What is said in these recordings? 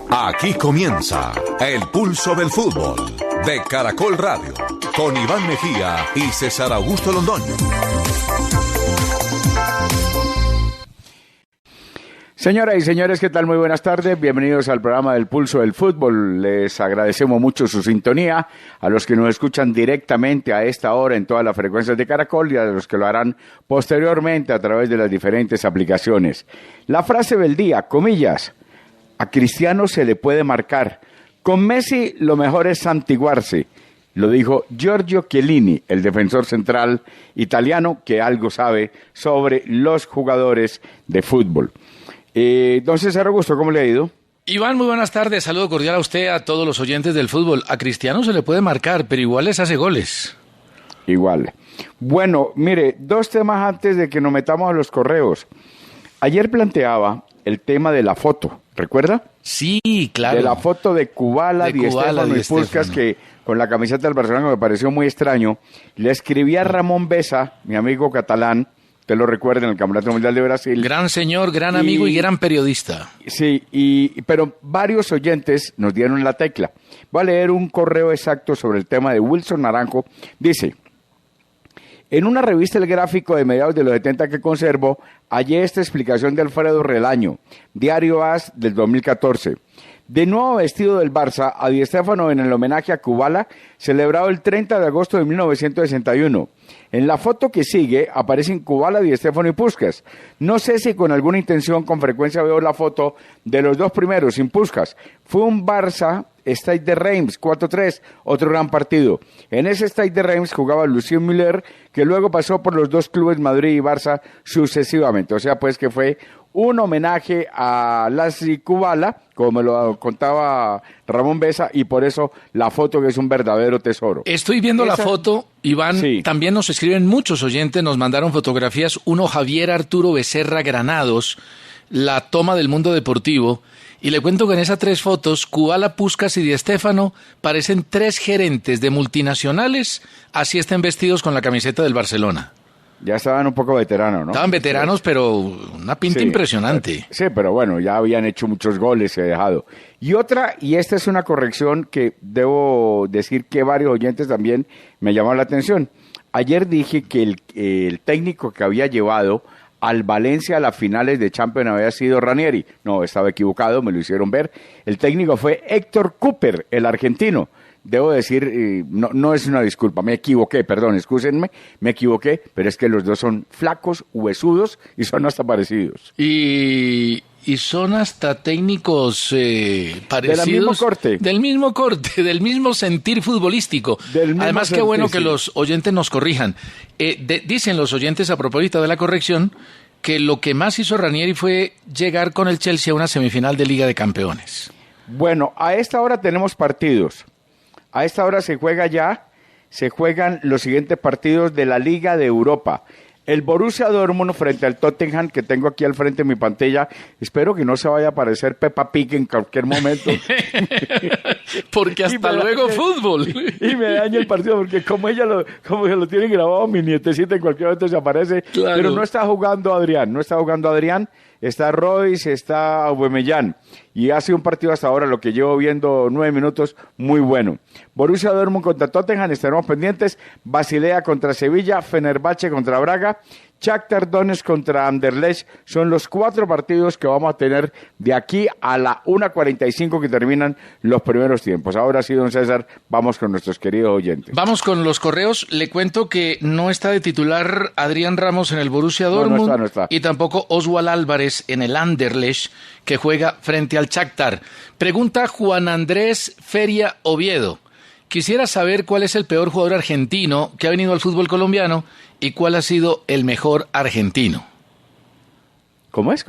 Aquí comienza El Pulso del Fútbol de Caracol Radio con Iván Mejía y César Augusto Londoño. Señoras y señores, ¿qué tal? Muy buenas tardes. Bienvenidos al programa del Pulso del Fútbol. Les agradecemos mucho su sintonía, a los que nos escuchan directamente a esta hora en todas las frecuencias de Caracol y a los que lo harán posteriormente a través de las diferentes aplicaciones. La frase del día, comillas, a Cristiano se le puede marcar. Con Messi lo mejor es santiguarse. Lo dijo Giorgio Chiellini, el defensor central italiano que algo sabe sobre los jugadores de fútbol. Don César Augusto, ¿cómo le ha ido? Iván, muy buenas tardes. Saludo cordial a usted, a todos los oyentes del fútbol. A Cristiano se le puede marcar, pero igual les hace goles. Igual. Bueno, mire, dos temas antes de que nos metamos a los correos. Ayer planteaba el tema de la foto, ¿recuerda? Sí, claro. De la foto de Kubala, Di Stéfano y Puskás, que con la camiseta del Barcelona me pareció muy extraño. Le escribí a Ramón Besa, mi amigo catalán, te lo recuerda, en el Campeonato Mundial de Brasil. Gran señor, gran amigo y gran periodista. Sí, pero varios oyentes nos dieron la tecla. Voy a leer un correo exacto sobre el tema de Wilson Naranjo. Dice, en una revista El Gráfico de mediados de los 70 que conservo, hallé esta explicación de Alfredo Relaño, Diario AS del 2014. De nuevo vestido del Barça, a Di Stéfano en el homenaje a Kubala, celebrado el 30 de agosto de 1961. En la foto que sigue aparecen Kubala, Di Stéfano y Puskás. No sé si con alguna intención, con frecuencia veo la foto de los dos primeros, sin Puskás. Fue un Barça Stade de Reims, 4-3, otro gran partido. En ese Stade de Reims jugaba Lucien Müller, que luego pasó por los dos clubes Madrid y Barça sucesivamente. O sea, pues que fue un homenaje a Laszlo Kubala, como me lo contaba Ramón Besa, y por eso la foto que es un verdadero tesoro. Estoy viendo la foto, Iván, sí. También nos escriben muchos oyentes, nos mandaron fotografías, uno Javier Arturo Becerra Granados, la toma del Mundo Deportivo, y le cuento que en esas tres fotos, Kubala, Puskás y Di Stéfano parecen tres gerentes de multinacionales, así estén vestidos con la camiseta del Barcelona. Ya estaban un poco veteranos, ¿no? Estaban veteranos, pero una pinta impresionante. Sí, pero bueno, ya habían hecho muchos goles, se ha dejado. Y otra, y esta es una corrección que debo decir que varios oyentes también me llamaron la atención. Ayer dije que el técnico que había llevado al Valencia a las finales de Champions había sido Ranieri. No, estaba equivocado, me lo hicieron ver. El técnico fue Héctor Cúper, el argentino. Debo decir, no es una disculpa, me equivoqué, perdón, excúsenme, me equivoqué, pero es que los dos son flacos, huesudos y son hasta parecidos. Y son hasta técnicos parecidos. Del mismo corte. Del mismo sentir futbolístico. Además, qué bueno que los oyentes nos corrijan. Dicen los oyentes, a propósito de la corrección, que lo que más hizo Ranieri fue llegar con el Chelsea a una semifinal de Liga de Campeones. Bueno, a esta hora tenemos partidos. A esta hora se juegan los siguientes partidos de la Liga de Europa. El Borussia Dortmund frente al Tottenham, que tengo aquí al frente de mi pantalla. Espero que no se vaya a aparecer Peppa Pig en cualquier momento. Porque hasta luego fútbol. Y me daña el partido, porque como se lo tienen grabado, mi nietecita en cualquier momento se aparece. Claro. Pero no está jugando Adrián. Está Royce, está Aubameyang. Y ha sido un partido hasta ahora, lo que llevo viendo 9 minutos, muy bueno. Borussia Dortmund contra Tottenham, estaremos pendientes. Basilea contra Sevilla, Fenerbahce contra Braga, Shakhtar Donetsk contra Anderlecht. Son los 4 partidos que vamos a tener de aquí a la 1:45 que terminan los primeros tiempos. Ahora sí, don César, vamos con nuestros queridos oyentes. Vamos con los correos. Le cuento que no está de titular Adrián Ramos en el Borussia Dortmund. No está. Y tampoco Oswald Álvarez en el Anderlecht, que juega frente al Shakhtar. Pregunta Juan Andrés Feria Oviedo. Quisiera saber cuál es el peor jugador argentino que ha venido al fútbol colombiano y cuál ha sido el mejor argentino. ¿Cómo es?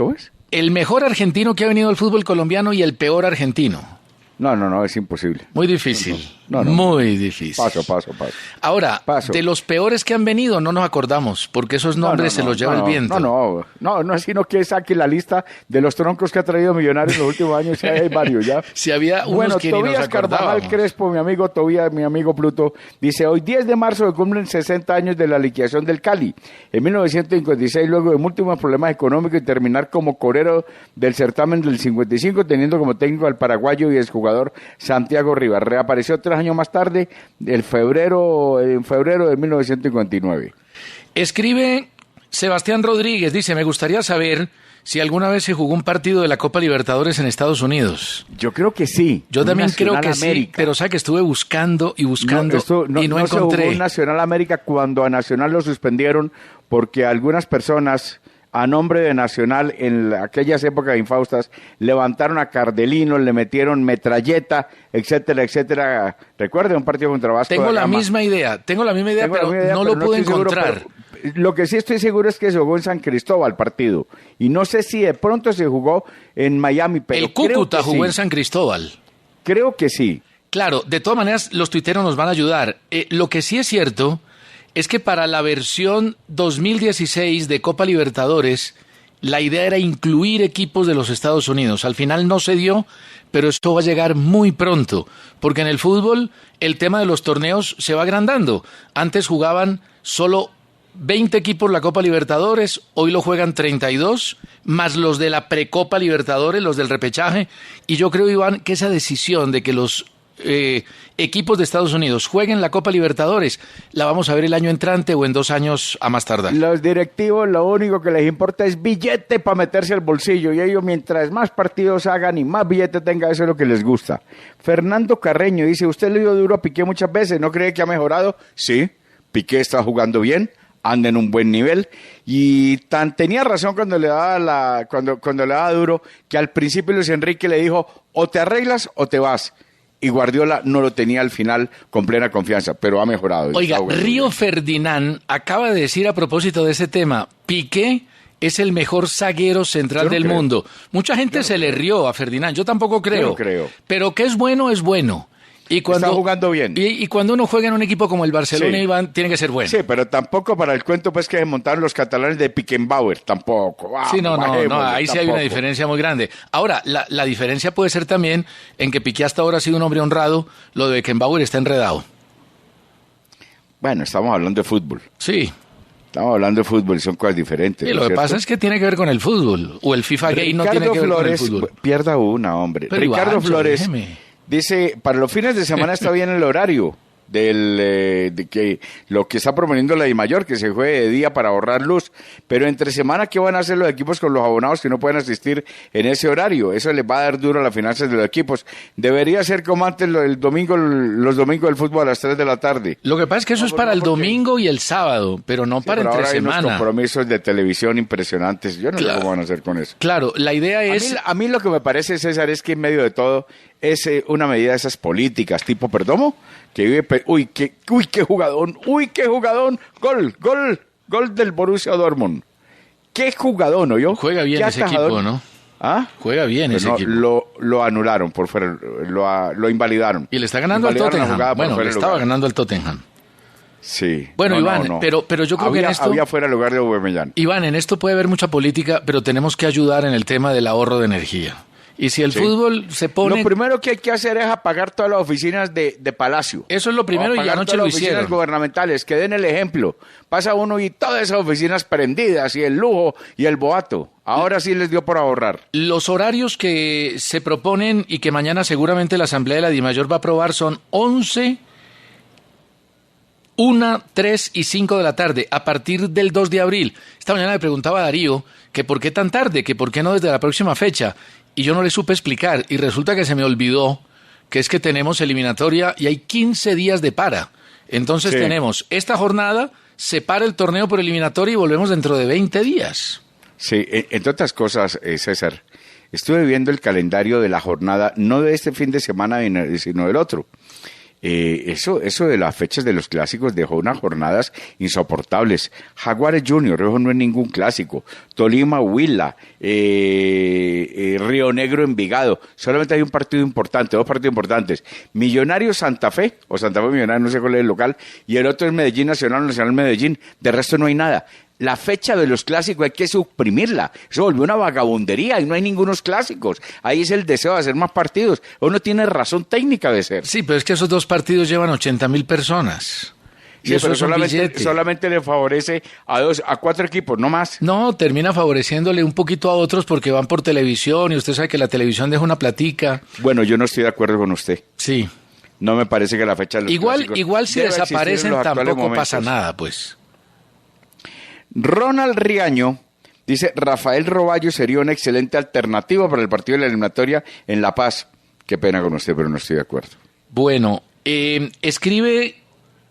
El mejor argentino que ha venido al fútbol colombiano y el peor argentino. No, es imposible. Muy difícil. Muy difícil. Paso. Ahora, de los peores que han venido no nos acordamos, porque esos nombres se los lleva el viento. No es sino que saque la lista de los troncos que ha traído Millonarios en los últimos años, ya hay varios ya. Si había unos que ni nos acordábamos. Carvajal Crespo, mi amigo Tobías, mi amigo Pluto, dice, hoy 10 de marzo se cumplen 60 años de la liquidación del Cali. En 1956, luego de múltiples problemas económicos y terminar como corero del certamen del 55, teniendo como técnico al paraguayo y exjugador Santiago Rivas. Reapareció 3 años más tarde, en febrero de 1959. Escribe Sebastián Rodríguez, dice, me gustaría saber si alguna vez se jugó un partido de la Copa Libertadores en Estados Unidos. Yo creo que sí. Yo también creo que sí, pero sabe que estuve buscando y no encontré. Se jugó un Nacional América cuando a Nacional lo suspendieron porque algunas personas a nombre de Nacional en aquellas épocas infaustas levantaron a Cardelino, le metieron metralleta, etcétera, etcétera. Recuerde un partido contra Vasco Tengo la misma idea, pero no lo pude encontrar. Lo que sí estoy seguro es que se jugó en San Cristóbal partido. Y no sé si de pronto se jugó en Miami, pero el Cúcuta jugó en San Cristóbal. Creo que sí. Claro, de todas maneras los tuiteros nos van a ayudar. Lo que sí es cierto es que para la versión 2016 de Copa Libertadores, la idea era incluir equipos de los Estados Unidos. Al final no se dio, pero esto va a llegar muy pronto, porque en el fútbol el tema de los torneos se va agrandando. Antes jugaban solo 20 equipos la Copa Libertadores, hoy lo juegan 32, más los de la Precopa Libertadores, los del repechaje, y yo creo, Iván, que esa decisión de que los equipos de Estados Unidos jueguen la Copa Libertadores, la vamos a ver el año entrante o en 2 años a más tardar. Los directivos lo único que les importa es billete para meterse al bolsillo, y ellos mientras más partidos hagan y más billete tenga, eso es lo que les gusta. Fernando Carreño dice, usted le dio duro a Piqué muchas veces, ¿no cree que ha mejorado? Sí, Piqué está jugando bien, anda en un buen nivel, y tenía razón cuando le daba cuando le daba duro, que al principio Luis Enrique le dijo, o te arreglas o te vas. Y Guardiola no lo tenía al final con plena confianza, pero ha mejorado. Oiga, Río Ferdinand acaba de decir a propósito de ese tema, Piqué es el mejor zaguero central del mundo. Mucha gente se le rió a Ferdinand, yo tampoco creo. Yo no creo. Pero que es bueno, es bueno. Y cuando, está jugando bien. Y cuando uno juega en un equipo como el Barcelona, sí, Iván, tiene que ser bueno. Sí, pero tampoco para el cuento pues que montaron los catalanes de Pickenbauer, tampoco. Sí, no, ahí sí hay una diferencia muy grande. Ahora, la diferencia puede ser también en que Piqué hasta ahora ha sido un hombre honrado, lo de Beckenbauer está enredado. Bueno, estamos hablando de fútbol. Sí. Estamos hablando de fútbol y son cosas diferentes. Y lo que pasa es que tiene que ver con el fútbol, o el FIFA Gay no tiene que ver con el fútbol. Pierda una, hombre. Pero Ricardo Iván, Flores... Dice, para los fines de semana está bien el horario de que lo que está proponiendo la DIMAYOR, que se juegue de día para ahorrar luz, pero entre semana, ¿qué van a hacer los equipos con los abonados que no pueden asistir en ese horario? Eso les va a dar duro a las finanzas de los equipos. Debería ser como antes los domingos del fútbol a las 3 de la tarde. Lo que pasa es que eso es para el domingo y el sábado, pero no para entre semana. Hay unos compromisos de televisión impresionantes. Yo no sé cómo van a hacer con eso. Claro, la idea es... A mí lo que me parece, César, es que en medio de todo es una medida de esas políticas, tipo Perdomo, que vive... qué jugadón, gol del Borussia Dortmund. Qué jugadón, ¿no? Juega bien ese equipo, ¿no? ¿Ah? Juega bien ese equipo. Lo anularon por fuera, lo invalidaron. Y le está ganando al Tottenham. Bueno, le estaba ganando al Tottenham. Sí. Bueno, Iván, pero yo creo que en esto... Había fuera el lugar de Aubameyang. Iván, en esto puede haber mucha política, pero tenemos que ayudar en el tema del ahorro de energía. Y si el fútbol se pone... Lo primero que hay que hacer es apagar todas las oficinas de Palacio. Eso es lo primero y anoche lo hicieron. Oficinas gubernamentales, que den el ejemplo. Pasa uno y todas esas oficinas prendidas y el lujo y el boato. Ahora sí les dio por ahorrar. Los horarios que se proponen y que mañana seguramente la Asamblea de la DIMAYOR va a aprobar son 11, 1, 3 y 5 de la tarde, a partir del 2 de abril. Esta mañana le preguntaba a Darío que por qué tan tarde, que por qué no desde la próxima fecha. Y yo no le supe explicar, y resulta que se me olvidó que es que tenemos eliminatoria y hay 15 días de para. Entonces tenemos esta jornada, se para el torneo por eliminatoria y volvemos dentro de 20 días. Sí, entre otras cosas, César, estuve viendo el calendario de la jornada, no de este fin de semana, sino del otro. Eso de las fechas de los clásicos dejó unas jornadas insoportables. Jaguares Junior, eso no es ningún clásico. Tolima Huila, Río Negro Envigado. Solamente hay un partido importante, dos partidos importantes. Millonarios Santa Fe, o Santa Fe Millonarios, no sé cuál es el local, y el otro es Medellín Nacional, Nacional Medellín. De resto no hay nada. La fecha de los clásicos hay que suprimirla. Eso volvió una vagabundería y no hay ningunos clásicos. Ahí es el deseo de hacer más partidos. Uno tiene razón técnica de ser. Sí, pero es que esos dos partidos llevan 80.000 personas. Sí, pero solamente le favorece a 4 equipos, no más. No, termina favoreciéndole un poquito a otros porque van por televisión y usted sabe que la televisión deja una platica. Bueno, yo no estoy de acuerdo con usted. Sí. No me parece que la fecha de los clásicos igual si desaparecen tampoco pasa nada, pues. Ronald Riaño dice, Rafael Roballo sería una excelente alternativa para el partido de la eliminatoria en La Paz. Qué pena con usted, pero no estoy de acuerdo. Bueno, escribe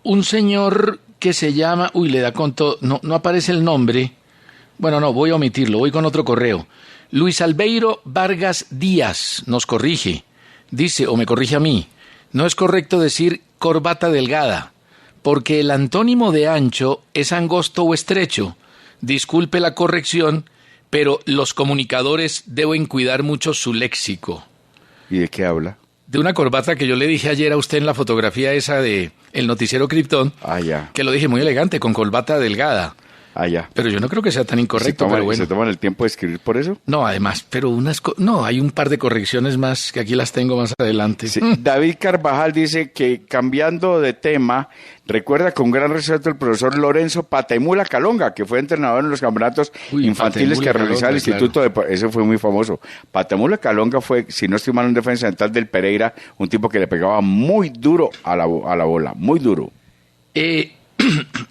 un señor que se llama, le da conto, no aparece el nombre. Bueno, no, voy a omitirlo, voy con otro correo. Luis Albeiro Vargas Díaz nos corrige. Dice, o me corrige a mí, no es correcto decir corbata delgada, porque el antónimo de ancho es angosto o estrecho. Disculpe la corrección, pero los comunicadores deben cuidar mucho su léxico. ¿Y de qué habla? De una corbata que yo le dije ayer a usted en la fotografía esa de el noticiero Krypton, ya. Que lo dije muy elegante, con corbata delgada. Ya. Pero yo no creo que sea tan incorrecto, pero bueno. ¿Se toman el tiempo de escribir por eso? No, además, pero hay un par de correcciones más que aquí las tengo más adelante. Sí. David Carvajal dice que, cambiando de tema, recuerda con gran respeto el profesor Lorenzo Patemula Calonga, que fue entrenador en los campeonatos infantiles que realizaba el Instituto de... Eso fue muy famoso. Patemula Calonga fue, si no estoy mal, un defensa central del Pereira, un tipo que le pegaba muy duro a la bola, muy duro.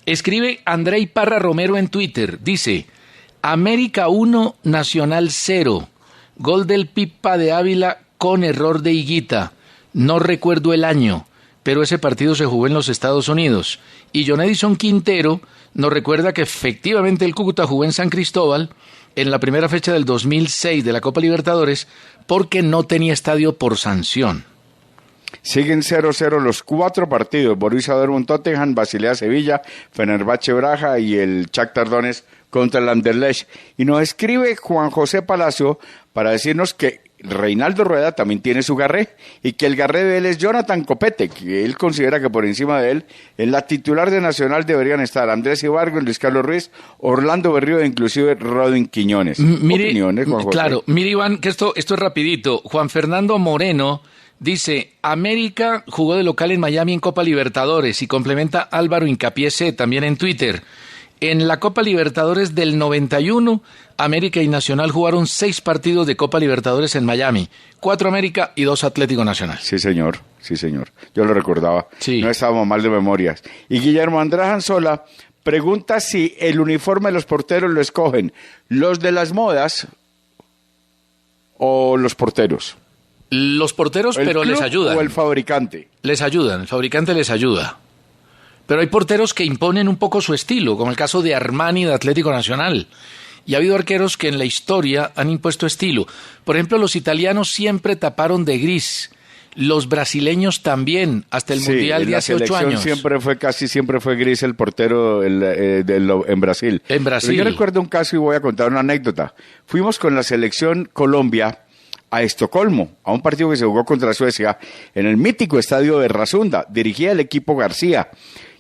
Escribe Andrei Parra Romero en Twitter, dice, América 1, Nacional 0, gol del Pipa de Ávila con error de Higuita, no recuerdo el año, pero ese partido se jugó en los Estados Unidos, y John Edison Quintero nos recuerda que efectivamente el Cúcuta jugó en San Cristóbal en la primera fecha del 2006 de la Copa Libertadores porque no tenía estadio por sanción. Siguen 0-0 los 4 partidos, Borussia Dortmund Tottenham, Basilea Sevilla, Fenerbahce Braga y el Shakhtar Donetsk contra el Anderlecht. Y nos escribe Juan José Palacio para decirnos que Reinaldo Rueda también tiene su garré y que el garré de él es Jonathan Copete, que él considera que por encima de él en la titular de Nacional deberían estar Andrés Ibargüen, Luis Carlos Ruiz, Orlando Berrío e inclusive Rodin Quiñones. Opiniones, Juan José. Claro, mire Iván, que esto es rapidito. Juan Fernando Moreno dice, América jugó de local en Miami en Copa Libertadores y complementa Álvaro Hincapié C también en Twitter. En la Copa Libertadores del 91, América y Nacional jugaron 6 partidos de Copa Libertadores en Miami. 4 América y 2 Atlético Nacional. Sí, señor. Yo lo recordaba. Sí. No estábamos mal de memorias. Y Guillermo Andrés Anzola pregunta si el uniforme de los porteros lo escogen los de las modas o los porteros. Los porteros, pero les ayudan. ¿O el fabricante? Les ayudan, el fabricante les ayuda. Pero hay porteros que imponen un poco su estilo, como el caso de Armani de Atlético Nacional. Y ha habido arqueros que en la historia han impuesto estilo. Por ejemplo, los italianos siempre taparon de gris. Los brasileños también, hasta el Mundial de hace 8 años. Casi siempre fue gris el portero en Brasil. En Brasil. Pero yo recuerdo un caso y voy a contar una anécdota. Fuimos con la selección Colombia a Estocolmo, a un partido que se jugó contra Suecia en el mítico estadio de Rasunda. Dirigía el equipo García.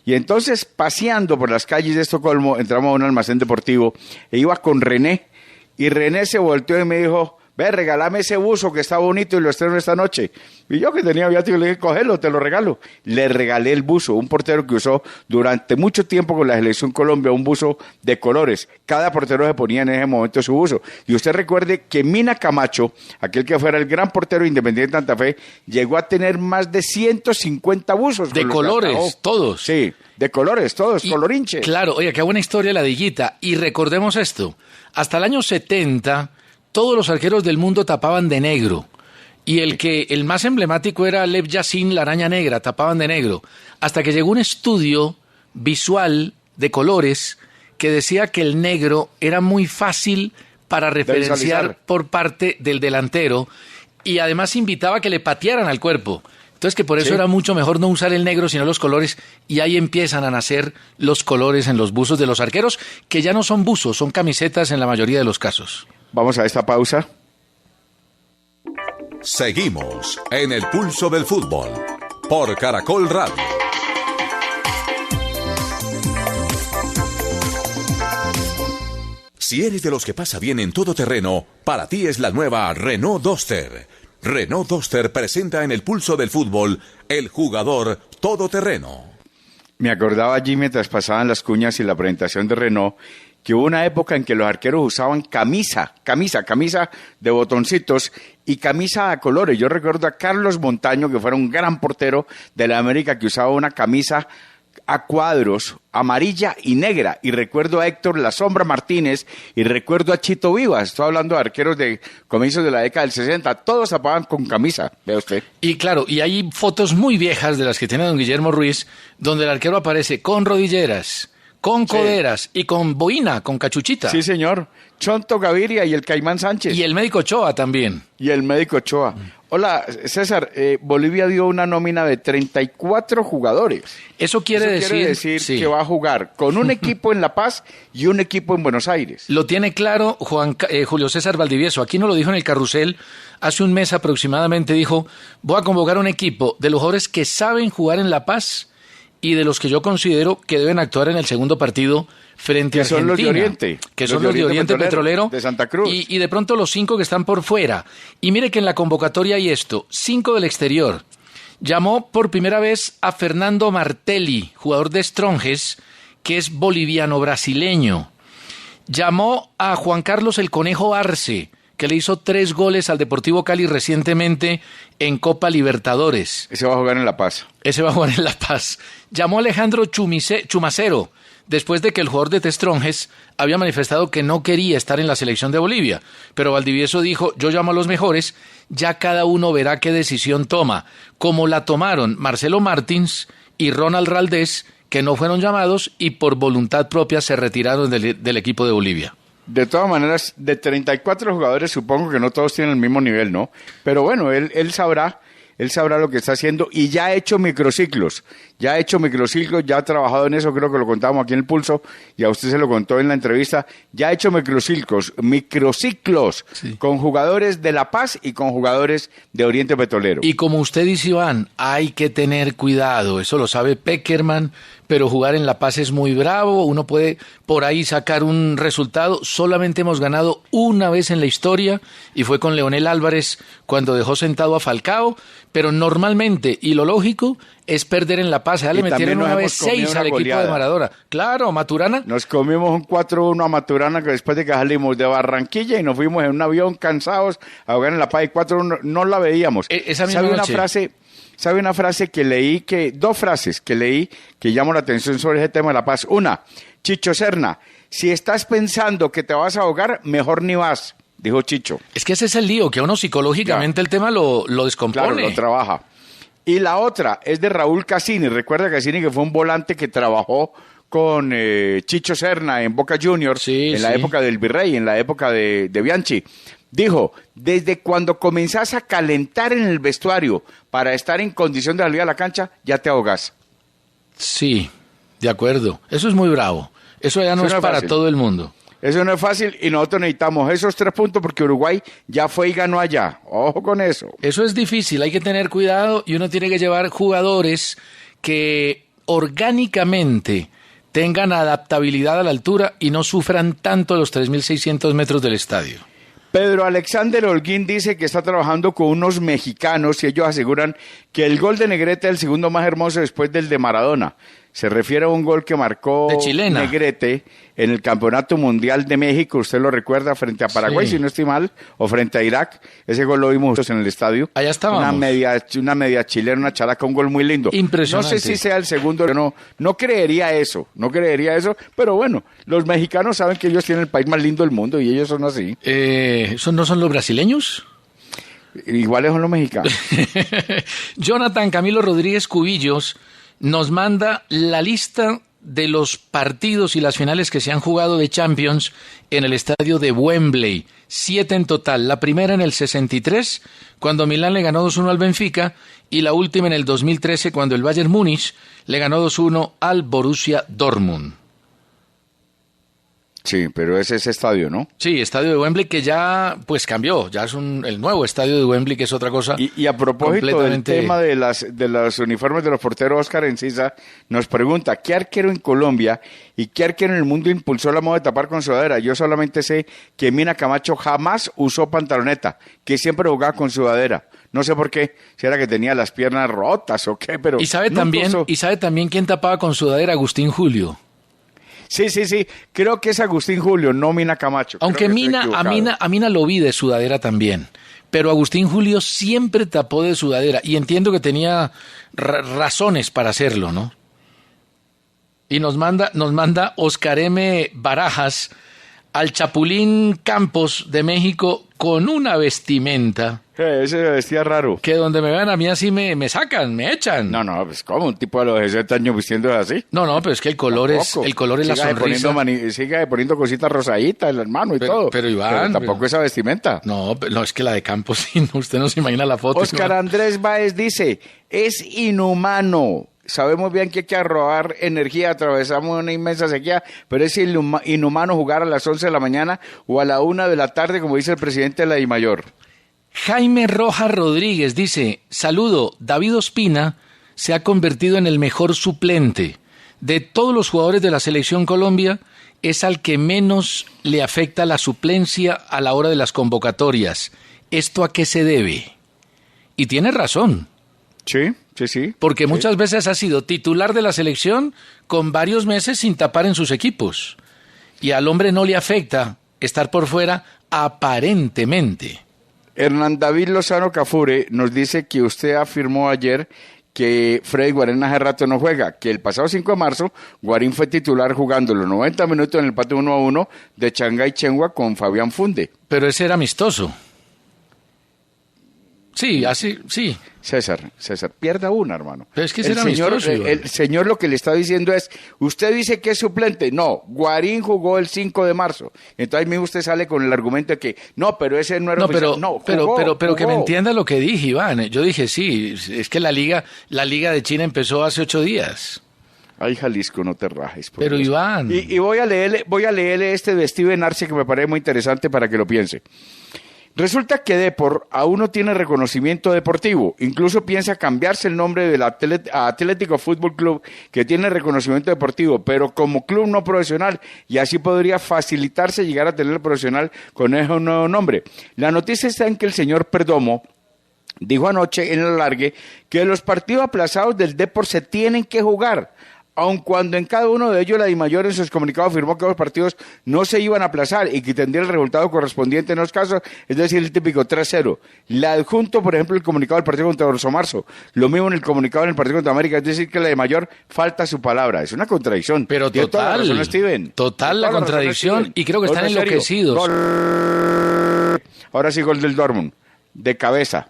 Y entonces, paseando por las calles de Estocolmo, entramos a un almacén deportivo e iba con René. Y René se volteó y me dijo, ve, regálame ese buzo que está bonito y lo estreno esta noche. Y yo que tenía viático le dije, cógelo, te lo regalo. Le regalé el buzo, un portero que usó durante mucho tiempo con la selección Colombia, un buzo de colores. Cada portero se ponía en ese momento su buzo. Y usted recuerde que Mina Camacho, aquel que fuera el gran portero Independiente de Santa Fe, llegó a tener más de 150 buzos. De colores, todos. Sí, de colores, todos, colorinche. Claro, oye, qué buena historia la de Higuita. Y recordemos esto, hasta el año 70... todos los arqueros del mundo tapaban de negro. Y el más emblemático era Lev Yassin, la araña negra, tapaban de negro. Hasta que llegó un estudio visual de colores que decía que el negro era muy fácil para referenciar por parte del delantero y además invitaba a que le patearan al cuerpo. Entonces que por eso era mucho mejor no usar el negro, sino los colores, y ahí empiezan a nacer los colores en los buzos de los arqueros, que ya no son buzos, son camisetas en la mayoría de los casos. Vamos a esta pausa. Seguimos en el pulso del fútbol por Caracol Radio. Si eres de los que pasa bien en todo terreno, para ti es la nueva Renault Duster. Renault Duster presenta en el pulso del fútbol el jugador todoterreno. Me acordaba allí mientras pasaban las cuñas y la presentación de Renault que hubo una época en que los arqueros usaban camisa de botoncitos y camisa a colores. Yo recuerdo a Carlos Montaño, que fuera un gran portero de la América, que usaba una camisa a cuadros, amarilla y negra, y recuerdo a Héctor La Sombra Martínez, y recuerdo a Chito Vivas. Estoy hablando de arqueros de comienzos de la década del 60, todos tapaban con camisa, vea usted. Y claro, y hay fotos muy viejas de las que tiene don Guillermo Ruiz, donde el arquero aparece con rodilleras, con coderas y con boina, con cachuchita. Sí, señor. Chonto Gaviria y el Caimán Sánchez. Y el médico Ochoa también. Y el médico Ochoa. Hola, César, Bolivia dio una nómina de 34 jugadores. Eso quiere decir sí, que va a jugar con un equipo en La Paz y un equipo en Buenos Aires. Lo tiene claro Julio César Valdivieso. Aquí nos lo dijo en el Carrusel hace un mes aproximadamente. Dijo, voy a convocar un equipo de los jugadores que saben jugar en La Paz y de los que yo considero que deben actuar en el segundo partido frente a Argentina. Son los de Oriente. Que son los de Oriente Petrolero. De Santa Cruz. Y de pronto los 5 que están por fuera. Y mire que en la convocatoria hay esto, 5 del exterior. Llamó por primera vez a Fernando Martelli, jugador de Stronges, que es boliviano-brasileño. Llamó a Juan Carlos el Conejo Arce, que le hizo 3 goles al Deportivo Cali recientemente en Copa Libertadores. Ese va a jugar en La Paz. Llamó a Alejandro Chumacero, después de que el jugador de Testronges había manifestado que no quería estar en la selección de Bolivia. Pero Valdivieso dijo, yo llamo a los mejores, ya cada uno verá qué decisión toma, como la tomaron Marcelo Martins y Ronald Raldés, que no fueron llamados y por voluntad propia se retiraron del equipo de Bolivia. De todas maneras, de 34 jugadores, supongo que no todos tienen el mismo nivel, ¿no? Pero bueno, él sabrá lo que está haciendo y ya ha hecho microciclos, ya ha trabajado en eso, creo que lo contábamos aquí en el Pulso y a usted se lo contó en la entrevista, ya ha hecho microciclos sí, con jugadores de La Paz y con jugadores de Oriente Petrolero. Y como usted dice, Iván, hay que tener cuidado, eso lo sabe Peckerman, pero jugar en La Paz es muy bravo, uno puede por ahí sacar un resultado. Solamente hemos ganado una vez en la historia y fue con Leonel Álvarez cuando dejó sentado a Falcao, pero normalmente, y lo lógico, es perder en La Paz. Ya le metieron una vez 6 al equipo de Maradona. Claro, Maturana. Nos comimos un 4-1 a Maturana que después de que salimos de Barranquilla y nos fuimos en un avión cansados a jugar en La Paz y 4-1 no la veíamos. Esa misma noche. ¿Sabe una frase que leí, dos frases que leí que llamó la atención sobre ese tema de La Paz? Una, Chicho Serna, si estás pensando que te vas a ahogar, mejor ni vas, dijo Chicho. Es que ese es el lío, que uno psicológicamente el tema lo descompone. Claro, lo trabaja. Y la otra es de Raúl Cassini. Recuerda Cassini que fue un volante que trabajó con Chicho Serna en Boca Juniors, la época del Virrey, en la época de Bianchi. Dijo, desde cuando comenzás a calentar en el vestuario para estar en condición de salir a la cancha, ya te ahogás. Sí, de acuerdo. Eso es muy bravo. Eso ya no es para todo el mundo. Eso no es fácil y nosotros necesitamos esos 3 puntos porque Uruguay ya fue y ganó allá. Ojo con eso. Eso es difícil, hay que tener cuidado y uno tiene que llevar jugadores que orgánicamente tengan adaptabilidad a la altura y no sufran tanto los 3.600 metros del estadio. Pedro Alexander Holguín dice que está trabajando con unos mexicanos y ellos aseguran que el gol de Negrete es el segundo más hermoso después del de Maradona. Se refiere a un gol que marcó Negrete en el Campeonato Mundial de México, usted lo recuerda, frente a Paraguay, si no estoy mal, o frente a Irak. Ese gol lo vimos en el estadio. Allá estábamos. Una media chilena, una characa, un gol muy lindo. Impresionante. No sé si sea el segundo, no creería eso, pero bueno, los mexicanos saben que ellos tienen el país más lindo del mundo y ellos son así. ¿Esos no son los brasileños? Iguales son los mexicanos. Jonathan Camilo Rodríguez Cubillos nos manda la lista de los partidos y las finales que se han jugado de Champions en el estadio de Wembley. 7 en total. La primera en el 63, cuando Milán le ganó 2-1 al Benfica, y la última en el 2013, cuando el Bayern Múnich le ganó 2-1 al Borussia Dortmund. Sí, pero es ese estadio, ¿no? Sí, estadio de Wembley que ya pues cambió, ya es el nuevo estadio de Wembley, que es otra cosa. Y a propósito del tema de los uniformes de los porteros, Oscar Encisa nos pregunta, ¿qué arquero en Colombia y qué arquero en el mundo impulsó la moda de tapar con sudadera? Yo solamente sé que Mina Camacho jamás usó pantaloneta, que siempre jugaba con sudadera. No sé por qué, si era que tenía las piernas rotas o qué, pero... ¿Y sabe también quién tapaba con sudadera? Agustín Julio. Sí, creo que es Agustín Julio, no Mina Camacho. Aunque a Mina lo vi de sudadera también, pero Agustín Julio siempre tapó de sudadera, y entiendo que tenía razones para hacerlo, ¿no? Y nos manda Oscar M. Barajas al Chapulín Campos de México con una vestimenta. Ese vestía raro. Que donde me vean a mí así me sacan, me echan. No, pues como un tipo de los 60 años vistiendo así. No, pero es que el color es la sonrisa. Siga poniendo cositas rosaditas en las manos y todo. Pero Iván... Pero tampoco esa vestimenta. No, es que la de Campos, sí, usted no se imagina la foto. Oscar Andrés Báez dice, es inhumano. Sabemos bien que hay que ahorrar energía, atravesamos una inmensa sequía, pero es inhumano jugar a las 11 de la mañana o a la 1 de la tarde, como dice el presidente de la DIMAYOR. Jaime Rojas Rodríguez dice, saludo, David Ospina se ha convertido en el mejor suplente. De todos los jugadores de la Selección Colombia, es al que menos le afecta la suplencia a la hora de las convocatorias. ¿Esto a qué se debe? Y tiene razón. Sí. Porque muchas veces ha sido titular de la selección con varios meses sin tapar en sus equipos. Y al hombre no le afecta estar por fuera aparentemente. Hernán David Lozano Cafure nos dice que usted afirmó ayer que Freddy Guarín hace rato no juega, que el pasado 5 de marzo Guarín fue titular jugando los 90 minutos en el empate 1-1 de Changay Chenhua con Fabián Funde. Pero ese era amistoso. Sí, así, sí. César, pierda una, hermano. Pero es que será amistoso. El señor lo que le está diciendo es, usted dice que es suplente. No, Guarín jugó el 5 de marzo. Entonces ahí mismo usted sale con el argumento de que, no, pero ese no era oficial. Pero que me entienda lo que dije, Iván. Yo dije, sí, es que la Liga de China empezó hace 8 días. Ay, Jalisco, no te rajes. Pero Dios. Iván. Y voy a leerle este de Steven Arce que me parece muy interesante para que lo piense. Resulta que Depor aún no tiene reconocimiento deportivo, incluso piensa cambiarse el nombre del Atlético Fútbol Club, que tiene reconocimiento deportivo, pero como club no profesional, y así podría facilitarse llegar a tener el profesional con ese nuevo nombre. La noticia está en que el señor Perdomo dijo anoche en el alargue que los partidos aplazados del Depor se tienen que jugar, aun cuando en cada uno de ellos la DIMAYOR en sus comunicados afirmó que los partidos no se iban a aplazar y que tendría el resultado correspondiente en los casos, es decir, el típico 3-0. Le adjunto, por ejemplo, el comunicado del partido contra Orso Marzo, lo mismo en el comunicado en el partido contra América, es decir, que la DIMAYOR falta su palabra. Es una contradicción. Pero total la contradicción, y creo que están enloquecidos. Ahora sí, gol del Dortmund, de cabeza.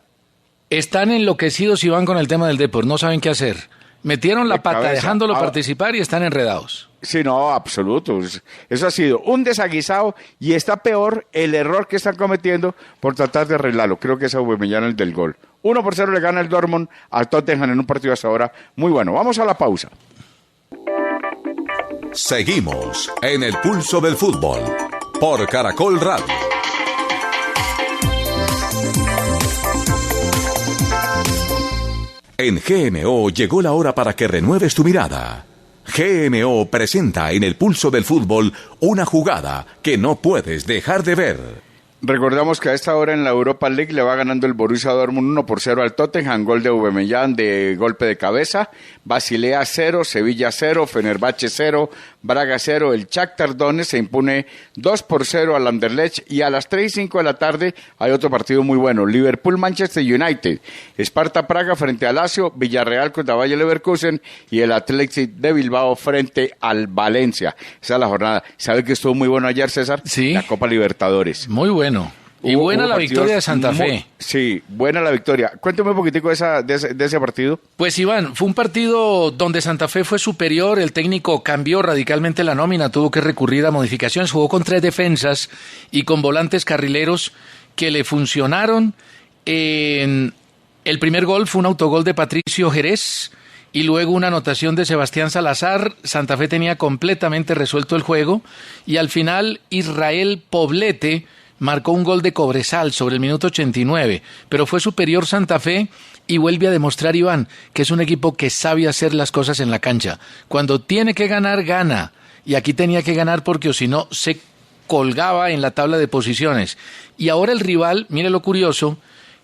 Están enloquecidos y van con el tema del Depor, no saben qué hacer. Metieron la pata dejándolo participar y están enredados. Sí, no, absoluto. Eso ha sido un desaguisado y está peor el error que están cometiendo por tratar de arreglarlo. Creo que es Aubameyang el del gol. 1-0 le gana el Dortmund al Tottenham en un partido hasta ahora muy bueno. Vamos a la pausa. Seguimos en el pulso del fútbol por Caracol Radio. En GMO llegó la hora para que renueves tu mirada. GMO presenta en el pulso del fútbol una jugada que no puedes dejar de ver. Recordamos que a esta hora en la Europa League le va ganando el Borussia Dortmund 1-0 al Tottenham, gol de Aubameyang de golpe de cabeza. Basilea 0, Sevilla 0, Fenerbahce 0, Braga 0. El Shakhtar Donetsk se impone 2-0 al Anderlecht y a las 3:05 de la tarde hay otro partido muy bueno. Liverpool-Manchester United, Sparta Praga frente al Lazio, Villarreal contra Bayer Leverkusen y el Athletic de Bilbao frente al Valencia. Esa es la jornada. ¿Sabe que estuvo muy bueno ayer, César? Sí. La Copa Libertadores. Muy bueno. Y buena la victoria de Santa Fe. Sí, buena la victoria. Cuéntame un poquitico de ese partido. Pues Iván, fue un partido donde Santa Fe fue superior, el técnico cambió radicalmente la nómina, tuvo que recurrir a modificaciones, jugó con 3 defensas y con volantes carrileros que le funcionaron. El primer gol fue un autogol de Patricio Jerez y luego una anotación de Sebastián Salazar. Santa Fe tenía completamente resuelto el juego y al final Israel Poblete marcó un gol de Cobresal sobre el minuto 89, pero fue superior Santa Fe y vuelve a demostrar, Iván, que es un equipo que sabe hacer las cosas en la cancha. Cuando tiene que ganar, gana. Y aquí tenía que ganar porque o si no se colgaba en la tabla de posiciones. Y ahora el rival, mire lo curioso,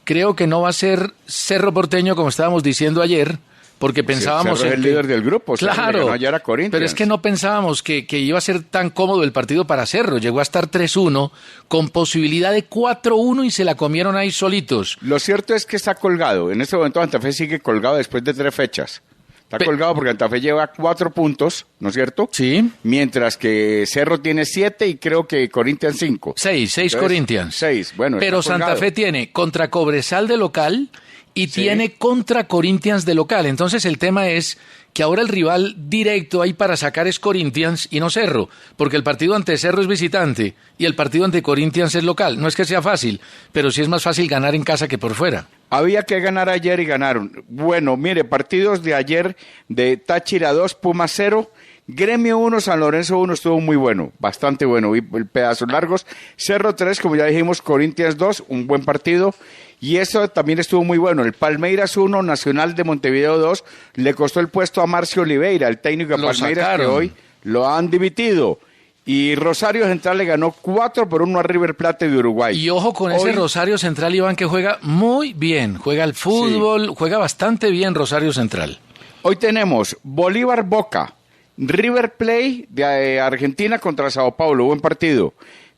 creo que no va a ser Cerro Porteño como estábamos diciendo ayer, porque pensábamos... Cerro es el líder del grupo, claro, ayer a Corinthians. Pero es que no pensábamos que iba a ser tan cómodo el partido para Cerro. Llegó a estar 3-1, con posibilidad de 4-1 y se la comieron ahí solitos. Lo cierto es que está colgado. En este momento Santa Fe sigue colgado después de 3 fechas. Está colgado porque Santa Fe lleva 4 puntos, ¿no es cierto? Sí. Mientras que Cerro tiene 7 y creo que Corinthians 5. 6 Corinthians. 6, bueno. Pero Santa Fe tiene contra Cobresal de local y tiene contra Corinthians de local. Entonces el tema es que ahora el rival directo ahí para sacar es Corinthians y no Cerro, porque el partido ante Cerro es visitante y el partido ante Corinthians es local. No es que sea fácil, pero sí es más fácil ganar en casa que por fuera. Había que ganar ayer y ganaron. Bueno, mire, partidos de ayer de Táchira 2, Pumas 0, Gremio 1, San Lorenzo 1 estuvo muy bueno, bastante bueno, vi pedazos largos. Cerro 3, como ya dijimos, Corinthians 2, un buen partido. Y eso también estuvo muy bueno. El Palmeiras 1, Nacional de Montevideo 2, le costó el puesto a Marcio Oliveira, el técnico de Palmeiras, que hoy lo han dimitido. Y Rosario Central le ganó 4-1 a River Plate de Uruguay. Y ojo con ese Rosario Central, Iván, que juega muy bien. Juega al fútbol, juega bastante bien Rosario Central. Hoy tenemos Bolívar Boca, River Plate de Argentina contra Sao Paulo, buen partido.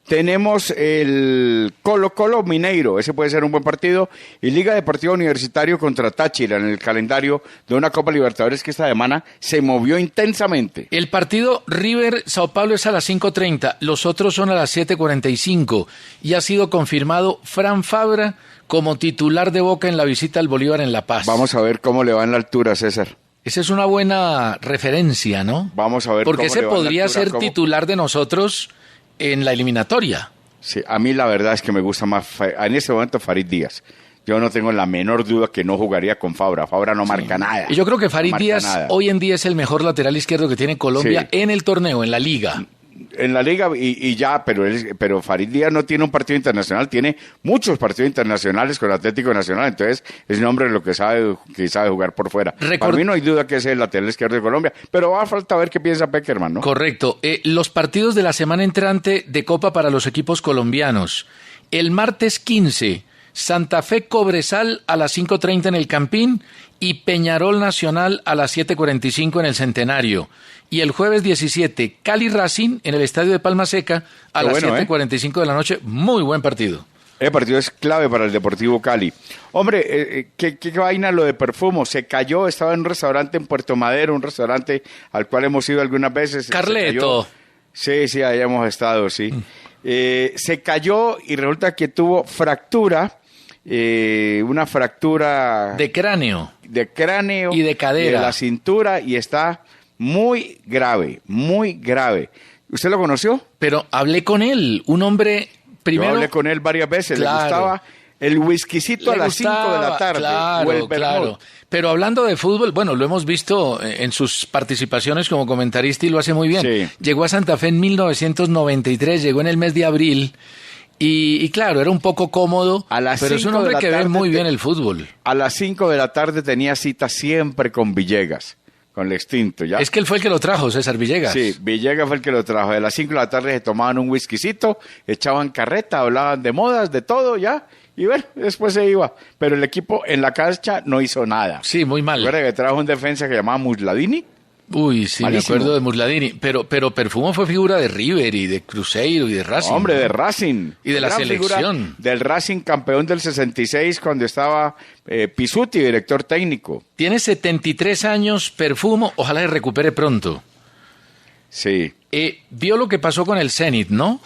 Tenemos el Colo-Colo Mineiro, ese puede ser un buen partido, y Liga Deportiva Universitario contra Táchira en el calendario de una Copa Libertadores que esta semana se movió intensamente. El partido River-Sao Paulo es a las 5:30, los otros son a las 7:45, y ha sido confirmado Fran Fabra como titular de Boca en la visita al Bolívar en La Paz. Vamos a ver cómo le va en la altura, César. Esa es una buena referencia, ¿no? Vamos a ver porque cómo ese le va podría en la altura, ser titular de nosotros en la eliminatoria. Sí, a mí la verdad es que me gusta más en este momento Farid Díaz. Yo no tengo la menor duda que no jugaría con Fabra. Fabra no marca nada. Y yo creo que Farid Díaz hoy en día es el mejor lateral izquierdo que tiene Colombia en el torneo, en la liga. En la liga y ya, pero Farid Díaz no tiene un partido internacional, tiene muchos partidos internacionales con Atlético Nacional, entonces es un hombre lo que sabe jugar por fuera. Para mí no hay duda que es el lateral izquierdo de Colombia, pero va a falta ver qué piensa Peckerman, ¿no? Correcto. Los partidos de la semana entrante de Copa para los equipos colombianos. El martes 15, Santa Fe Cobresal a las 5:30 en el Campín y Peñarol Nacional a las 7:45 en el Centenario. Y el jueves 17, Cali Racing en el Estadio de Palma Seca a las 7:45 de la noche. Muy buen partido. El partido es clave para el Deportivo Cali. Hombre, ¿qué vaina lo de Perfumo? Se cayó, estaba en un restaurante en Puerto Madero, un restaurante al cual hemos ido algunas veces. Carleto. Sí, ahí hemos estado, sí. Se cayó y resulta que tuvo fractura. Una fractura de cráneo y de cadera de la cintura y está muy grave. ¿Usted lo conoció? Pero hablé con él, un hombre primero. Yo hablé con él varias veces, le gustaba el whiskycito a las 5 de la tarde. Claro. Pero hablando de fútbol, bueno, lo hemos visto en sus participaciones como comentarista y lo hace muy bien. Sí. Llegó a Santa Fe en 1993, llegó en el mes de abril. Y claro, era un poco cómodo, pero es un hombre que ve muy bien el fútbol. A las 5 de la tarde tenía cita siempre con Villegas, con el extinto, ¿ya? Es que él fue el que lo trajo, César Villegas. Sí, Villegas fue el que lo trajo. A las 5 de la tarde se tomaban un whiskycito, echaban carreta, hablaban de modas, de todo, ¿ya? Y bueno, después se iba. Pero el equipo en la cancha no hizo nada. Sí, muy mal. ¿Recuerda que trajo un defensa que llamaba Musladini? Uy, sí, malísimo. Me acuerdo de Musladini, pero Perfumo fue figura de River y de Cruzeiro y de Racing. Hombre, de Racing. Y de la selección. Del Racing, campeón del 66 cuando estaba Pisuti, director técnico. Tiene 73 años Perfumo, ojalá se recupere pronto. Sí. Vio lo que pasó con el Zenit, ¿no?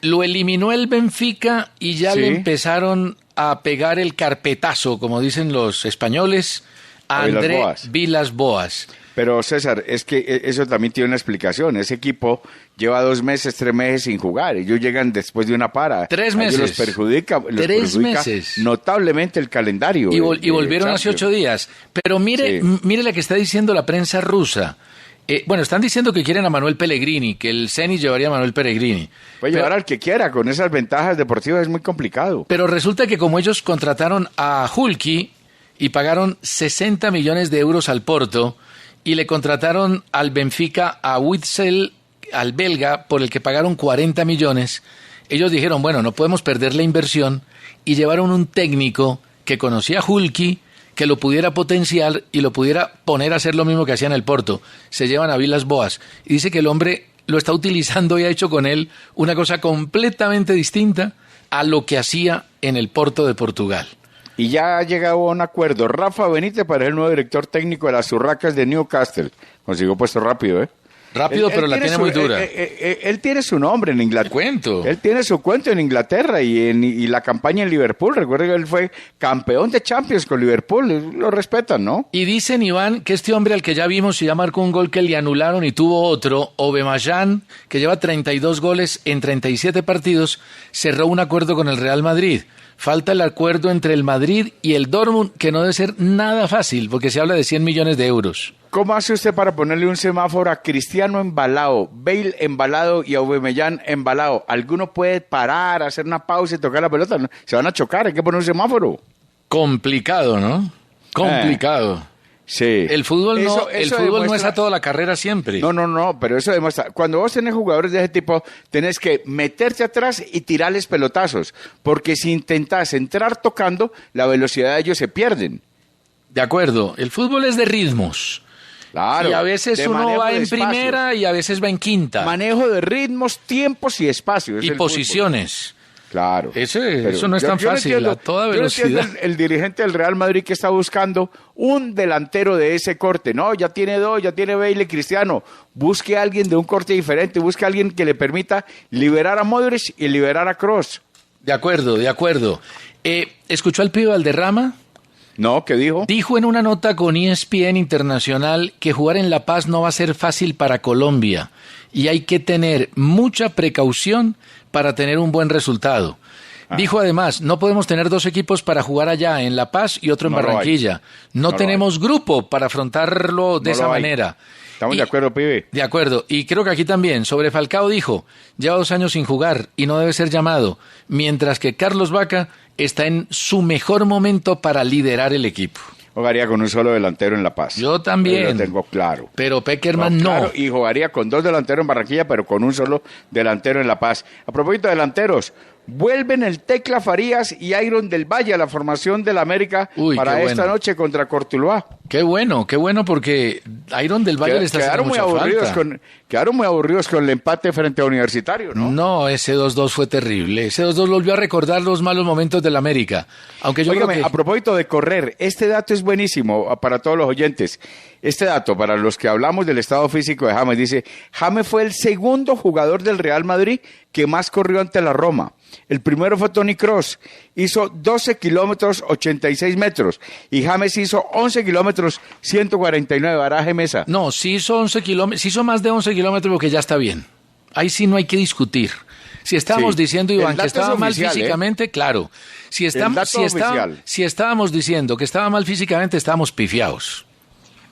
Lo eliminó el Benfica y ya le empezaron a pegar el carpetazo, como dicen los españoles, a André Villas-Boas. Pero César, es que eso también tiene una explicación. Ese equipo lleva 2 meses, 3 meses sin jugar. Ellos llegan después de una para. 3 meses. Los perjudica meses. Notablemente el calendario. Y volvieron hace 8 días. Pero mire la que está diciendo la prensa rusa. Bueno, están diciendo que quieren a Manuel Pellegrini, que el Zenit llevaría a Manuel Pellegrini. Puede llevar al que quiera, con esas ventajas deportivas es muy complicado. Pero resulta que como ellos contrataron a Hulki y pagaron 60 millones de euros al Porto y le contrataron al Benfica a Witsel, al belga, por el que pagaron 40 millones, ellos dijeron, bueno, no podemos perder la inversión y llevaron un técnico que conocía a Hulki, que lo pudiera potenciar y lo pudiera poner a hacer lo mismo que hacía en el Porto. Se llevan a Villas-Boas y dice que el hombre lo está utilizando y ha hecho con él una cosa completamente distinta a lo que hacía en el Porto de Portugal. Y ya ha llegado a un acuerdo. Rafa Benítez para el nuevo director técnico de las Urracas de Newcastle. Consiguió puesto rápido, ¿eh? Rápido, pero la tiene muy dura. Él tiene su nombre en Inglaterra. Cuento. Él tiene su cuento en Inglaterra y la campaña en Liverpool. Recuerda que él fue campeón de Champions con Liverpool. Lo respetan, ¿no? Y dicen, Iván, que este hombre al que ya vimos y ya marcó un gol que le anularon y tuvo otro, Aubameyang, que lleva 32 goles en 37 partidos, cerró un acuerdo con el Real Madrid. Falta el acuerdo entre el Madrid y el Dortmund, que no debe ser nada fácil, porque se habla de 100 millones de euros. ¿Cómo hace usted para ponerle un semáforo a Cristiano embalado, Bale embalado y Aubameyang embalado? ¿Alguno puede parar, hacer una pausa y tocar la pelota? No, se van a chocar, hay que poner un semáforo. Complicado, ¿no? Complicado. Sí. El fútbol no es a toda la carrera siempre. No, pero eso demuestra. Cuando vos tenés jugadores de ese tipo, tenés que meterte atrás y tirarles pelotazos, porque si intentás entrar tocando, la velocidad de ellos se pierden. De acuerdo, el fútbol es de ritmos. Claro. Y a veces uno va en primera y a veces va en quinta. Manejo de ritmos, tiempos y espacios. Y posiciones. Fútbol. Claro. Eso no es tan fácil, a toda velocidad. El dirigente del Real Madrid que está buscando un delantero de ese corte. No, ya tiene 2, ya tiene Bale y Cristiano. Busque a alguien de un corte diferente, busque a alguien que le permita liberar a Modric y liberar a Kroos. De acuerdo. ¿Escuchó al pibe Valderrama? No, ¿qué dijo? Dijo en una nota con ESPN Internacional que jugar en La Paz no va a ser fácil para Colombia y hay que tener mucha precaución para tener un buen resultado. Dijo además, no podemos tener 2 equipos para jugar allá en La Paz y otro en Barranquilla. No tenemos grupo para afrontarlo de esa manera. Estamos de acuerdo, pibe. De acuerdo. Y creo que aquí también, sobre Falcao dijo, lleva 2 años sin jugar y no debe ser llamado, mientras que Carlos Vaca está en su mejor momento para liderar el equipo. Jugaría con un solo delantero en La Paz. Yo también. Lo tengo claro. Pero Peckerman no. Claro, y jugaría con 2 delanteros en Barranquilla, pero con un solo delantero en La Paz. A propósito de delanteros, vuelven el Tecla Farías y Iron del Valle a la formación del América para esta noche contra Cortuluá. Qué bueno, porque Iron del Valle le está haciendo mucha falta. Quedaron muy aburridos con el empate frente a Universitario, ¿no? No, ese 2-2 fue terrible. Ese 2-2 volvió a recordar los malos momentos del América. Aunque yo creo que... A propósito de correr, este dato es buenísimo para todos los oyentes. Este dato, para los que hablamos del estado físico de James, dice, James fue el segundo jugador del Real Madrid que más corrió ante la Roma. El primero fue Toni Kroos, hizo 12 kilómetros 86 metros y James hizo 11 kilómetros 149, Baraje Mesa. No, sí hizo 11 kilómetros, sí hizo más de 11 kilómetros porque ya está bien. Ahí sí no hay que discutir. Si estábamos diciendo, Iván, que estaba mal físicamente, claro. Si estábamos diciendo que estaba mal físicamente, estábamos pifiados.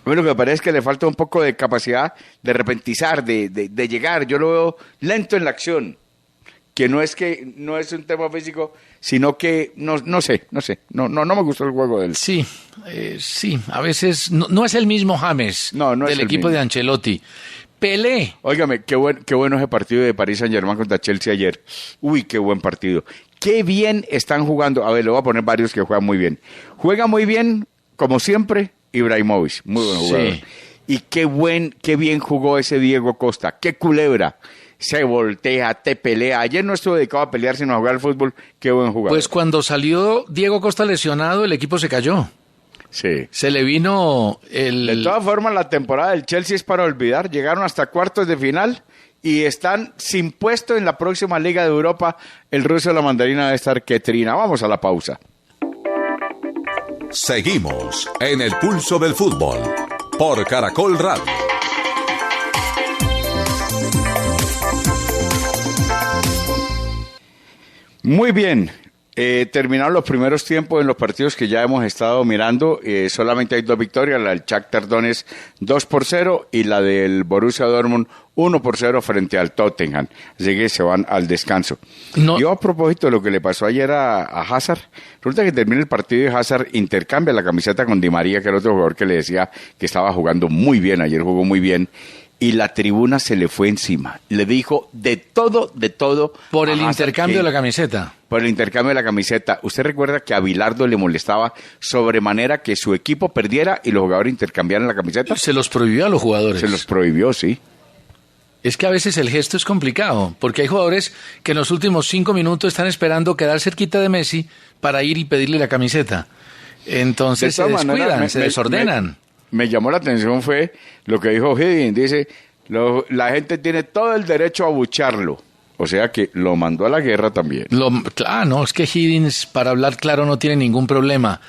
Bueno, lo que me parece es que le falta un poco de capacidad de repentizar, de llegar. Yo lo veo lento en la acción. Que no es un tema físico, sino que no sé, no me gustó el juego de él. Sí, a veces no es el mismo James del equipo de Ancelotti. Pelé. Óigame, qué bueno ese partido de Paris Saint-Germain contra Chelsea ayer. Uy, qué buen partido. Qué bien están jugando. A ver, le voy a poner varios que juegan muy bien. Juega muy bien, como siempre, Ibrahimovic, muy buen jugador. Sí. Y qué bien jugó ese Diego Costa, qué culebra. Se voltea, te pelea. Ayer no estuvo dedicado a pelear, sino a jugar al fútbol. Qué buen jugador. Pues cuando salió Diego Costa lesionado, el equipo se cayó. Sí. Se le vino el... De todas formas, la temporada del Chelsea es para olvidar. Llegaron hasta cuartos de final y están sin puesto en la próxima Liga de Europa. El ruso de la mandarina debe estar que trina. Vamos a la pausa. Seguimos en el pulso del fútbol por Caracol Radio. Muy bien. Terminaron los primeros tiempos en los partidos que ya hemos estado mirando. Solamente hay 2 victorias, la del Shakhtar Donetsk 2-0 y la del Borussia Dortmund 1-0 frente al Tottenham. Así que se van al descanso. No. Yo a propósito de lo que le pasó ayer a Hazard, resulta que termina el partido y Hazard intercambia la camiseta con Di María, que era otro jugador que le decía que estaba jugando muy bien, ayer jugó muy bien. Y la tribuna se le fue encima. Le dijo de todo. Por el intercambio de la camiseta. Por el intercambio de la camiseta. ¿Usted recuerda que a Bilardo le molestaba sobremanera que su equipo perdiera y los jugadores intercambiaran la camiseta? Se los prohibió a los jugadores. Se los prohibió, sí. Es que a veces el gesto es complicado, porque hay jugadores que en los últimos 5 minutos están esperando quedar cerquita de Messi para ir y pedirle la camiseta. Entonces se descuidan, se desordenan. Me llamó la atención fue lo que dijo Higgins, dice, la gente tiene todo el derecho a abucharlo, o sea que lo mandó a la guerra también. Claro, no, es que Higgins, para hablar claro, no tiene ningún problema.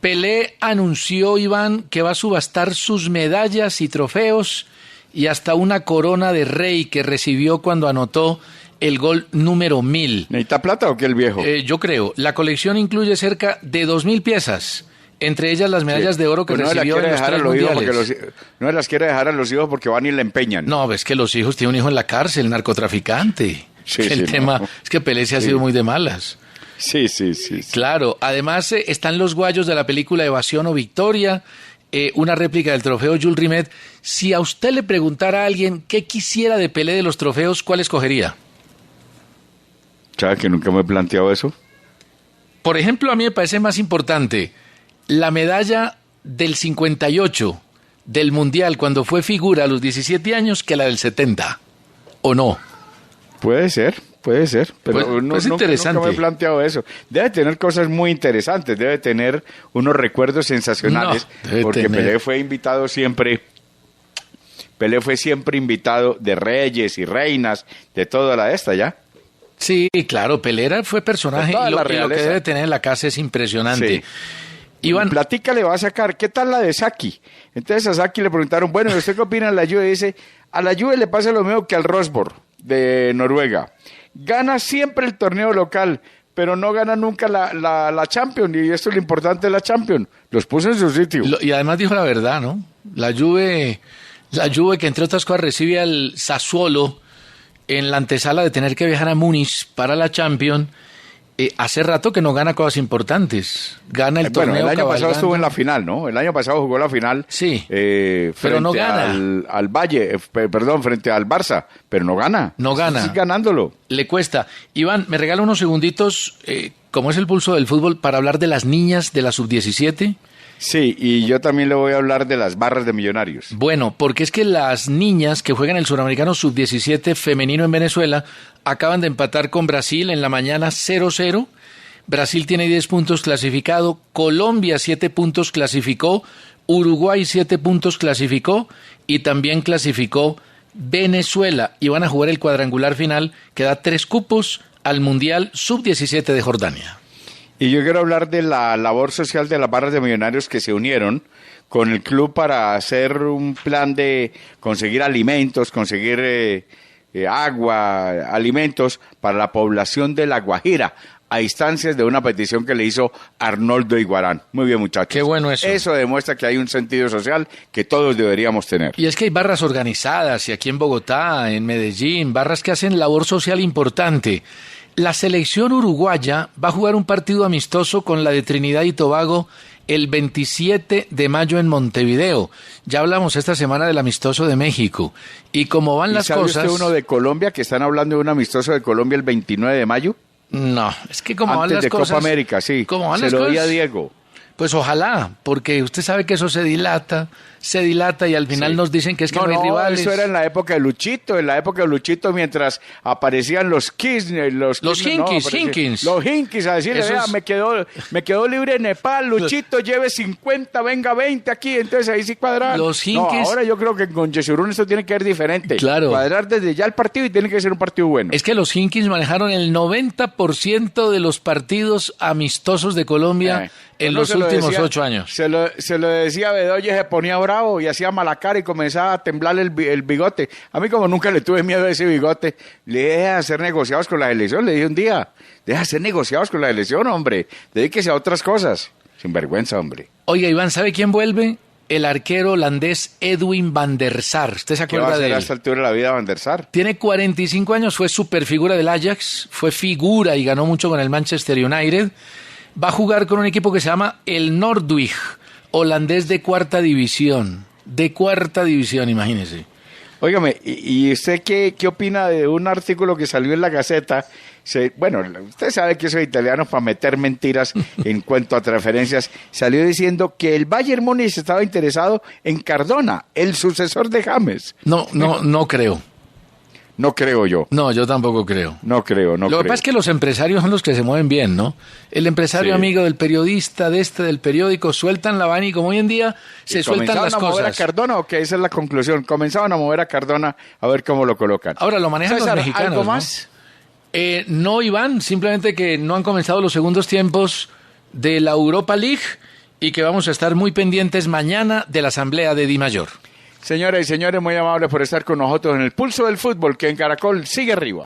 Pelé anunció, Iván, que va a subastar sus medallas y trofeos y hasta una corona de rey que recibió cuando anotó el gol número 1000. ¿Necesita plata o qué el viejo? Yo creo. La colección incluye cerca de 2000 piezas. Entre ellas las medallas de oro que recibió en los 3 mundiales. No las quiere dejar a los hijos porque van y le empeñan. No, ves que los hijos tienen un hijo en la cárcel, narcotraficante. Sí, el tema es que Pelé se ha sido muy de malas. Sí. Claro, además están los guayos de la película Evasión o Victoria, una réplica del trofeo Jules Rimet. Si a usted le preguntara a alguien qué quisiera de Pelé de los trofeos, ¿cuál escogería? ¿Sabe que nunca me he planteado eso? Por ejemplo, a mí me parece más importante la medalla del 58 del Mundial, cuando fue figura a los 17 años, que la del 70, ¿o no? Puede ser, pero pues interesante. Nunca me he planteado eso. Debe tener cosas muy interesantes, debe tener unos recuerdos sensacionales, porque Pelé fue siempre invitado de reyes y reinas, de toda la esta, ¿ya? Sí, claro, Pelé fue personaje y lo que debe tener en la casa es impresionante. Sí. Iván, platica le va a sacar, ¿qué tal la de Saki? Entonces a Saki le preguntaron, bueno, ¿usted qué opina de la Juve? Dice, a la Juve le pasa lo mismo que al Rosenborg de Noruega. Gana siempre el torneo local, pero no gana nunca la Champions, y esto es lo importante de la Champions. Los puso en su sitio. Y además dijo la verdad, ¿no? La Juve que entre otras cosas recibe al Sassuolo en la antesala de tener que viajar a Múnich para la Champions. Hace rato que no gana cosas importantes. Gana el torneo. Bueno, el año pasado estuvo en la final, ¿no? El año pasado jugó la final. Sí. Pero no gana. Al Valle, frente al Barça, pero no gana. No gana. Sigue ganándolo. Le cuesta. Iván, ¿me regala unos segunditos, como es el pulso del fútbol, para hablar de las niñas de la sub-17? Sí, y yo también le voy a hablar de las barras de Millonarios. Bueno, porque es que las niñas que juegan el Suramericano Sub-17 femenino en Venezuela acaban de empatar con Brasil en la mañana 0-0. Brasil tiene 10 puntos clasificado, Colombia 7 puntos clasificó, Uruguay 7 puntos clasificó y también clasificó Venezuela. Y van a jugar el cuadrangular final que da 3 cupos al Mundial Sub-17 de Jordania. Y yo quiero hablar de la labor social de las barras de Millonarios que se unieron con el club para hacer un plan de conseguir alimentos, conseguir agua, alimentos para la población de La Guajira, a instancias de una petición que le hizo Arnoldo Iguarán. Muy bien, muchachos. Qué bueno eso. Eso demuestra que hay un sentido social que todos deberíamos tener. Y es que hay barras organizadas, y aquí en Bogotá, en Medellín, barras que hacen labor social importante. La selección uruguaya va a jugar un partido amistoso con la de Trinidad y Tobago el 27 de mayo en Montevideo. Ya hablamos esta semana del amistoso de México. Y como van las cosas... ¿Sabe usted uno de Colombia, que están hablando de un amistoso de Colombia el 29 de mayo? No, es que como van las cosas... Antes de Copa América, sí. Como van se las lo cosas, di a Diego. Pues ojalá, porque usted sabe que eso se dilata y al final nos dicen que es que no hay rivales. Eso era en la época de Luchito, mientras aparecían los Hinkins, los Hinkins, a decirle, vea, me quedó libre Nepal, Luchito, lleve 50, venga 20 aquí, entonces ahí sí cuadrar. Los Hinkins. Ahora yo creo que con Yesurún esto tiene que ser diferente. Claro. Cuadrar desde ya el partido y tiene que ser un partido bueno. Es que los Hinkins manejaron el 90% de los partidos amistosos de Colombia en los últimos 8 años. Se lo decía Bedoya, se ponía bravo y hacía mala cara y comenzaba a temblar el bigote. A mí, como nunca le tuve miedo a ese bigote, le dije de hacer negociados con la elección. Le dije un día, deja de hacer negociados con la elección, hombre. Dedíquese a otras cosas. Sin vergüenza, hombre. Oiga, Iván, ¿sabe quién vuelve? El arquero holandés Edwin van der Sar. ¿Usted se acuerda de él? ¿Qué va a hacer a esta altura de la vida Van der Sar? Tiene 45 años, fue superfigura del Ajax, fue figura y ganó mucho con el Manchester United. Va a jugar con un equipo que se llama el Noordwijk, holandés de cuarta división. De cuarta división, imagínese. Óigame, ¿y usted qué opina de un artículo que salió en la Gaceta? Bueno, usted sabe que soy italiano para meter mentiras en cuanto a transferencias. Salió diciendo que el Bayern Múnich estaba interesado en Cardona, el sucesor de James. No creo. No creo yo. No, yo tampoco creo. No creo. Lo que pasa es que los empresarios son los que se mueven bien, ¿no? El empresario amigo del periodista, del periódico, sueltan la vaina y como hoy en día se sueltan las cosas. ¿Comenzaban a mover a Cardona o qué? Esa es la conclusión. Comenzaban a mover a Cardona a ver cómo lo colocan. Ahora lo manejan César, los mexicanos, ¿algo más? No, Iván, simplemente que no han comenzado los segundos tiempos de la Europa League y que vamos a estar muy pendientes mañana de la asamblea de Dimayor. Señoras y señores, muy amables por estar con nosotros en el Pulso del Fútbol, que en Caracol sigue arriba.